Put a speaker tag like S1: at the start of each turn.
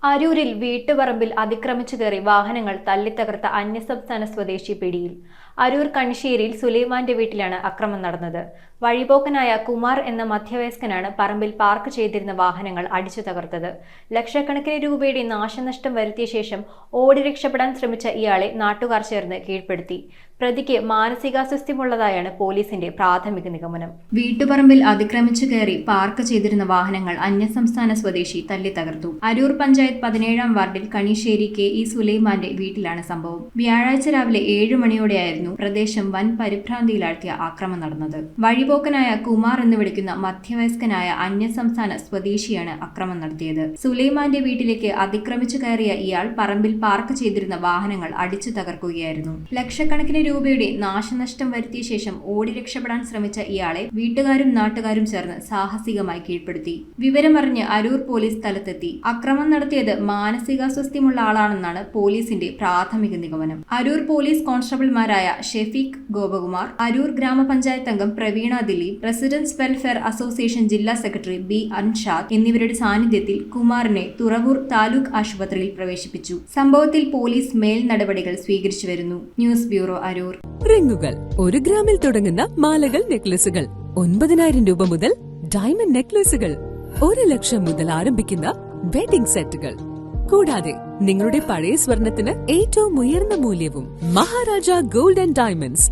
S1: അരൂരിൽ വീട്ടുപറമ്പിൽ അതിക്രമിച്ചു കയറി വാഹനങ്ങൾ തല്ലിത്തകർത്ത അന്യസംസ്ഥാന സ്വദേശി പിടിയിൽ. അരൂർ കണിശ്ശേരിയിൽ സുലൈമാന്റെ വീട്ടിലാണ് അക്രമം നടന്നത്. വഴിപോക്കനായ കുമാർ എന്ന മധ്യവയസ്കനാണ് പറമ്പിൽ പാർക്ക് ചെയ്തിരുന്ന വാഹനങ്ങൾ അടിച്ചു തകർത്തത്. ലക്ഷക്കണക്കിന് രൂപയുടെ നാശനഷ്ടം വരുത്തിയ ശേഷം ഓടി രക്ഷപ്പെടാൻ ശ്രമിച്ച ഇയാളെ നാട്ടുകാർ ചേർന്ന് കീഴ്പ്പെടുത്തി. പ്രതിക്ക് മാനസികാസ്വാസ്ഥ്യമുള്ളതായാണ് പോലീസിന്റെ പ്രാഥമിക നിഗമനം. വീട്ടുപറമ്പിൽ അതിക്രമിച്ചു കയറി പാർക്ക് ചെയ്തിരുന്ന വാഹനങ്ങൾ അന്യസംസ്ഥാന സ്വദേശി തല്ലി തകർത്തു. അരൂർ പഞ്ചായത്ത് 17-ാം വാർഡിൽ കണിശ്ശേരി KE സുലൈമാന്റെ വീട്ടിലാണ് സംഭവം. വ്യാഴാഴ്ച രാവിലെ 7 മണിയോടെയായിരുന്നു പ്രദേശം വൻ പരിഭ്രാന്തിയിലാഴ്ത്തിയ ആക്രമണം നടന്നത്. വഴിപോക്കനായ കുമാർ എന്ന് വിളിക്കുന്ന മധ്യവയസ്കനായ അന്യസംസ്ഥാന സ്വദേശിയാണ് അക്രമം നടത്തിയത്. സുലൈമാന്റെ വീട്ടിലേക്ക് അതിക്രമിച്ചു കയറിയ ഇയാൾ പറമ്പിൽ പാർക്ക് ചെയ്തിരുന്ന വാഹനങ്ങൾ അടിച്ചു തകർക്കുകയായിരുന്നു. ലക്ഷക്കണക്കിന് രൂപയുടെ നാശനഷ്ടം വരുത്തിയ ശേഷം ഓടി രക്ഷപ്പെടാൻ ശ്രമിച്ച ഇയാളെ വീട്ടുകാരും നാട്ടുകാരും ചേർന്ന് സാഹസികമായി കീഴ്പ്പെടുത്തി. വിവരമറിഞ്ഞ് അരൂർ പോലീസ് സ്ഥലത്തെത്തി. അക്രമം നടത്തിയത് മാനസികാസ്വാസ്ഥ്യമുള്ള ആളാണെന്നാണ് പോലീസിന്റെ പ്രാഥമിക നിഗമനം. അരൂർ പോലീസ് കോൺസ്റ്റബിൾമാരായ ഷെഫീഖ് ഗോപകുമാർ, അരൂർ ഗ്രാമപഞ്ചായത്ത് അംഗം Praveena Dileep, residence welfare association ജില്ലാ സെക്രട്ടറി B അൻഷാദ് എന്നിവരുടെ സാന്നിധ്യത്തിൽ കുമാറിനെ തുറവൂർ താലൂക്ക് ആശുപത്രിയിൽ പ്രവേശിപ്പിച്ചു. സംഭവത്തിൽ പോലീസ് മേൽ നടപടികൾ സ്വീകരിച്ചു വരുന്നു. News bureau, Aroor.
S2: റിങ്ങുകൾ 1 ഗ്രാമിൽ തുടങ്ങുന്ന മാലകൾ, നെക്ലസുകൾ 9,000 രൂപ മുതൽ ഡയമണ്ട് നെക്ലസുകൾ 1 ലക്ഷം മുതൽ ആരംഭിക്കുന്ന വെഡിംഗ് സെറ്റുകൾ. കൂടാതെ നിങ്ങളുടെ പഴയ സ്വർണത്തിന് ഏറ്റവും ഉയർന്ന മൂല്യവും. Maharaja gold and diamonds,